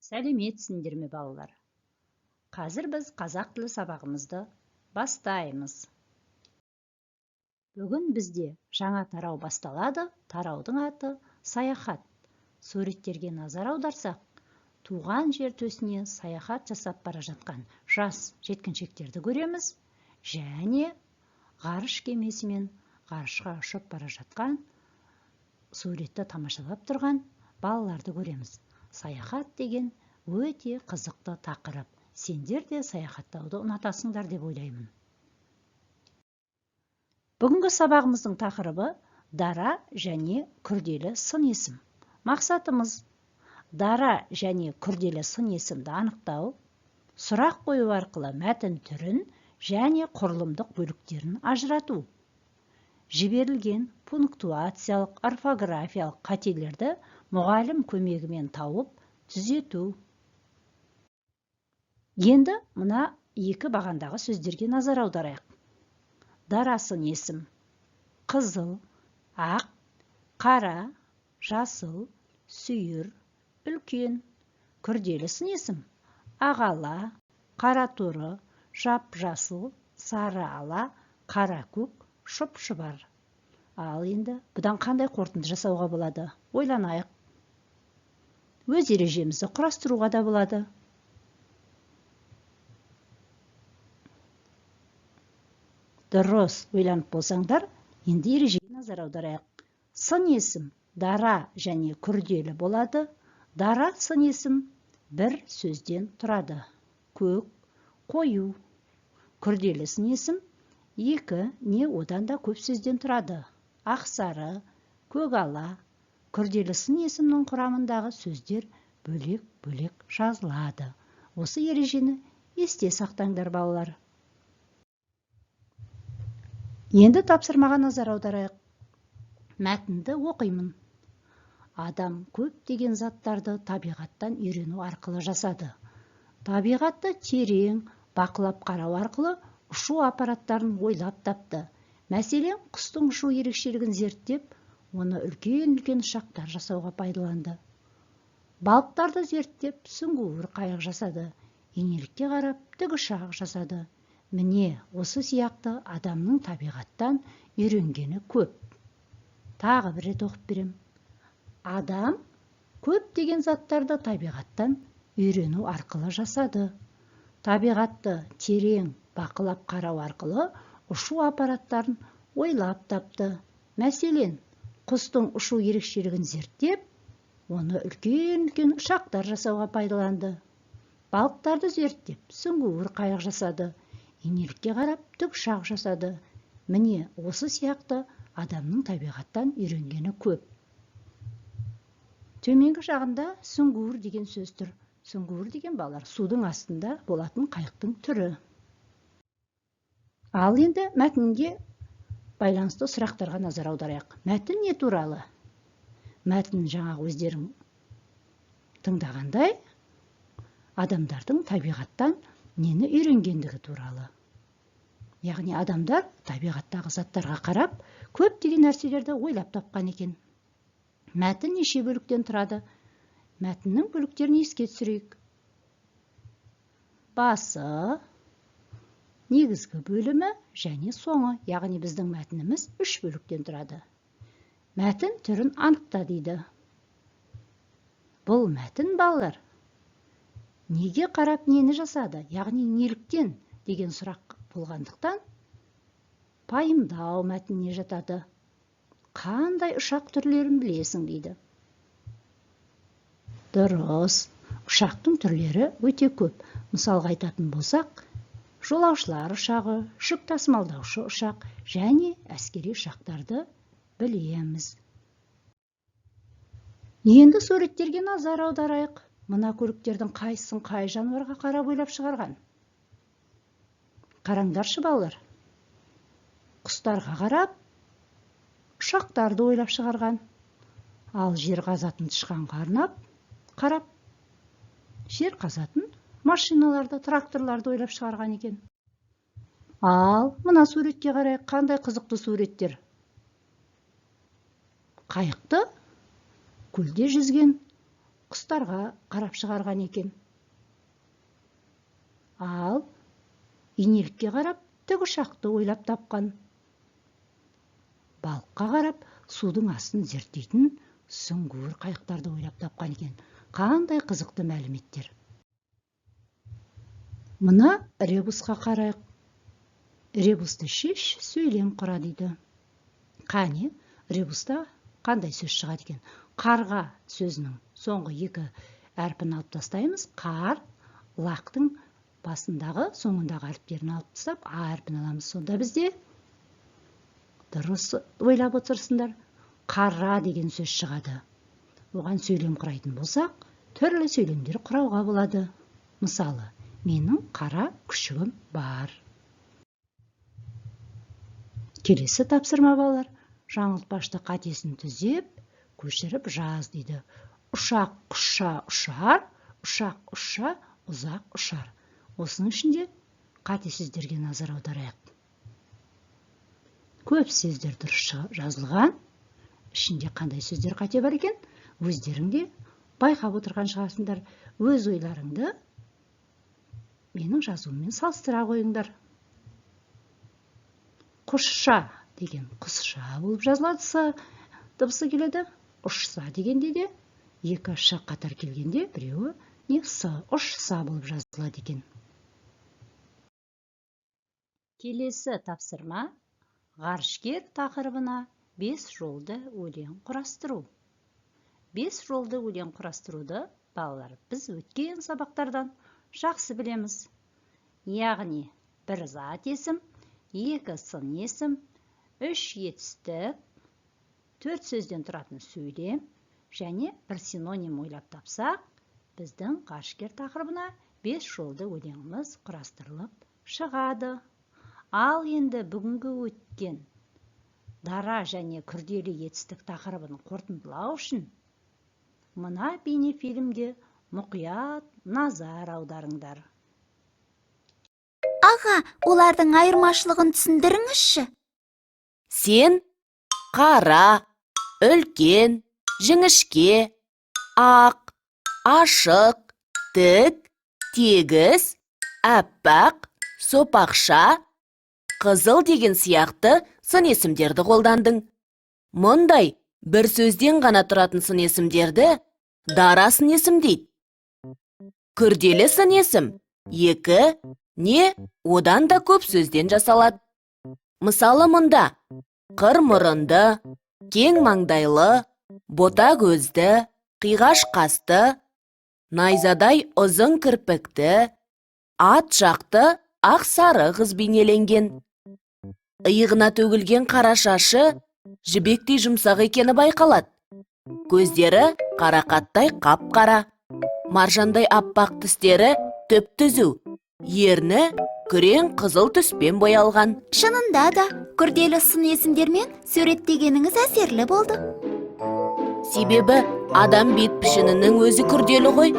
Сәлеметсіңдер ме балалар? Қазір біз қазақ тілі сабағымызды бастаймыз. Бүгін бізде жаңа тарау басталады. Тараудың аты саяхат. Суреттерге назар аударсақ, туған жер төсіне саяхат жасап бара жатқан жас жеткіншектерді көреміз, және ғарыш кемесімен ғарышқа ұшып бара жатқан суретті тамашалап тұрған балаларды көреміз. Саяхат деген өте қызықты тақырып. Сендер де саяхаттауды ұнатасыңдар деп ойлаймын. Бүгінгі сабағымыздың тақырыбы дара және күрделі сын есім. Мақсатымыз дара және күрделі сын есімді анықтау, сұрақ қою арқылы мәтін түрін және құрылымдық бөліктерін ажырату. Жіберілген пунктуациялық, орфографиялық қателерді мұғалім көмегімен тауып түзету. Енді мына екі бағандағы сөздерге назар аударайық. Дара сын есім: қызыл, ақ, қара, жасыл, сүйір, үлкен. Күрделі сын есім: ағала, қара торы, жап-жасыл, сары ала, қара көк, шұп-шұбар. Ал енді бұдан қандай қорытынды жасауға болады? Ойланайық. Өз ережемізді құрастыруға да болады. Дұрыс ойланып болсаңдар, енді ережеге назар аударайық. Сын есім дара және күрделі болады. Дара сын есім бір сөзден тұрады. Көк, қою. Күрделі сын есім екі не одан да көп сөзден тұрады. Ақсары, көгала. Күрделі сын есімнің құрамындағы сөздер бөлек-бөлек жазылады. Осы ережені есте сақтаңдар балалар. Енді тапсырмаға назар аударайық. Мәтінді оқимын. Адам көптеген заттарды табиғаттан үйрену арқылы жасады. Табиғатты терең бақылап қарау арқылы ұшу аппараттарын ойлап тапты. Мәселен, құстың ұшу ерекшелігін зерттеп, оны үлкен-үлкен ұшақтар жасауға пайдаланды. Балықтарды зерттеп, сүңгуір қайық жасады. Инелікке қарап, тікұшақ жасады. Міне, осы сияқты адамның табиғаттан үйренгені көп. Тағы бір рет оқып берем. Адам көптеген заттарды табиғаттан үйрену арқылы жасады. Табиғатты терең бақылап қарау арқылы ұшу аппараттарын ойлап тапты. Мәселен, құстың ұшу ерекшелігін зерттеп, оны үлкен-үлкен ұшақтар жасауға пайдаланды. Балықтарды зерттеп, сүңгуір қайық жасады. Инелікке қарап, тікұшақ жасады. Міне, осы сияқты адамның табиғаттан үйренгені көп. Төменгі жағында сүңгуір деген сөз тұр. Сүңгуір деген балалар судың астында болатын қайықтың түрі. Ал енді мәтінге байланысты сұрақтарға назар аударайық. Мәтін не туралы? Мәтін жаңағы өздерің тыңдағандай, адамдардың табиғаттан нені үйренгендігі туралы. Яғни адамдар табиғаттағы заттарға қарап, көптеген нәрселерді ойлап тапқан екен. Мәтін неше бөліктен тұрады? Мәтіннің бөліктерін еске түсірейік. Басы, негізгі бөлімі және соңы. Яғни біздің мәтініміз 3 бөліктен тұрады. Мәтін түрін анықта дейді. Бұл мәтін балалар неге қарап нені жасады? Яғни неліктен деген сұрақ болғандықтан пайымдау мәтініне жатады. Қандай ұшақ түрлерін білесің дейді. Дұрыс, ұшақтың түрлері өте көп. Мысалға айтатын болсақ, жолаушылар ұшағы, жүк тасымалдаушы ұшақ және әскери ұшақтарды білеміз. Енді суреттерге назар аударайық. Мына көліктердің қайсысын қай жануарға қарап ойлап шығарған? Қараңдаршы балалар. Құстарға қарап, ұшақтарды ойлап шығарған. Ал жер қазатын тышқанға арнап, қарап, жер қазатын машиналарды, тракторларды ойлап шығарған екен. Ал мына суретке қарайық, қандай қызықты суреттер. Қайықты көлде жүзген құстарға қарап шығарған екен. Ал инелікке қарап тікұшақты ойлап тапқан. Балыққа қарап судың астын зерттейтін сүңгуір қайықтарды ойлап тапқан екен. Қандай қызықты мәліметтер. Мына ребусқа қарайық. Ребусты шеш, сөйлем құра дейді. Қане, ребуста қандай сөз шығады екен? Қарға сөзінің соңғы екі әрпін алып тастаймыз. Қар, лақтың басындағы, соңындағы әріптерін алып тастап, а әрпін аламыз. Сонда бізде дұрыс ойлап отырсыңдар. Қара деген сөз шығады. Оған сөйлем құрайтын болсақ, түрлі сөйлемдер құрауға болады. Мысалы, менің қара күшігім бар. Келесі тапсырма балалар. Жаңылтпашты қатесін түзеп, көшіріп жаз дейді. Ұшақ құшша ұшар, ұшақ ұшша ұзақ ұшар. Осының ішінде қате сөздерге назар аударайық. Көп сөздер дұрыс жазылған. Ішінде қандай сөздер қате бар екен? Өздеріңде байқап отырған шығарсыңдар. Өз ойларыңды менің жазуыммен салыстыра қойыңдар. Құшша деген құсша болып жазылады, с дыбысы келеді. Ұшса дегенде де екі ш қатар келгенде біреуі не с, ұшса болып жазылады екен. Келесі тапсырма ғарышкер тақырыбына 5 жолды өлең құрастыру. 5 жолды өлең құрастыруды балалар біз өткен сабақтардан жақсы білеміз. Яғни бір зат есім, 2 сын есім, 3 етістік, 4 сөзден тұратын сөйлем және бір синоним ойлап тапсақ, біздің ғарышкер тақырыбына 5 жолды өлеңіміз құрастырылып шығады. Ал енді бүгінгі өткен дара және күрделі етістік тақырыбын қорытындылау үшін мына бейнефильмге мұқият назар аударыңдар. Аға, олардың айырмашылығын түсіндіріңізші. Сен қара, үлкен, жіңішке, ақ, ашық, тік, тегіс, әппақ, сопақша, қызыл деген сияқты сын есімдерді қолдандың. Мұндай бір сөзден ғана тұратын сын есімдерді дара сын есім дейді. Күрделі сын есім 2 не одан да көп сөзден жасалады. Мысалы мұнда қыр мұрынды, кең маңдайлы, бота көзді, қиғаш қасты, найзадай ұзын кірпікті, ат жақты ақ сары қыз бейнеленген. Иығына төгілген қара шашы жібектей жұмсақ екені байқалады. Көздері қарақаттай қап-қара, маржандай аппақ тістері түп-түзу, ерні күрең қызыл түспен боялған. Шынында да күрделі сын есімдермен суреттегеніңіз әсерлі болды. Себебі адам бет пішінінің өзі күрделі ғой.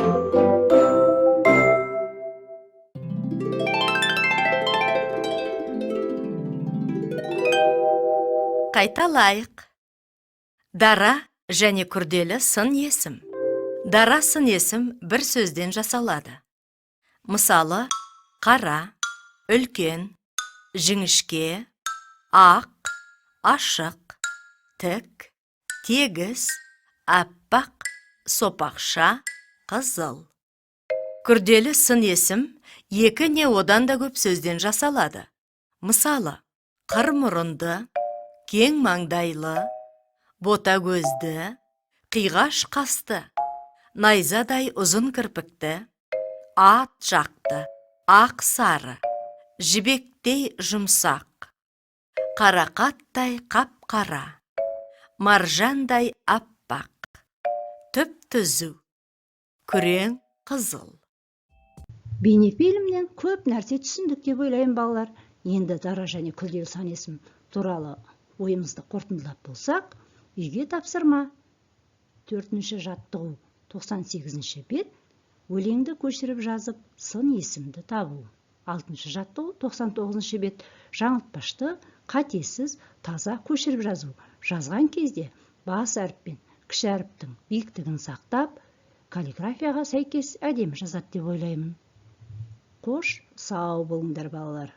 Қайталайық. Дара және күрделі сын есім. Дара сын есім бір сөзден жасалады. Мысалы, қара, үлкен, жіңішке, ақ, ашық, тік, тегіс, әппақ, сопақша, қызыл. Күрделі сын есім 2 не одан да көп сөзден жасалады. Мысалы, қыр мұрынды, кең маңдайлы, бота көзді, қиғаш қасты, найзадай ұзын кірпікті, ат жақты, ақ сары, жібектей жұмсақ, қарақаттай қап-қара, маржандай аппақ, түп-түзу, күрең қызыл. Бейнефильмнен көп нәрсе түсіндік деп ойлаймын балалар. Енді дара және күрделі сан есім туралы ойымызды қорытындылап болсақ, үйге тапсырма. 4-ші жаттығу 98-ші бет, өлеңді көшіріп жазып, сын есімді табу. 6-ші жаттығу 99-ші бет, жаңылтпашты қатесіз таза көшіріп жазу. Жазған кезде бас әріп пен кіші әріптің биіктігін сақтап, каллиграфияға сәйкес әдемі жазады деп ойлаймын. Қош, сау болыңдар балалар.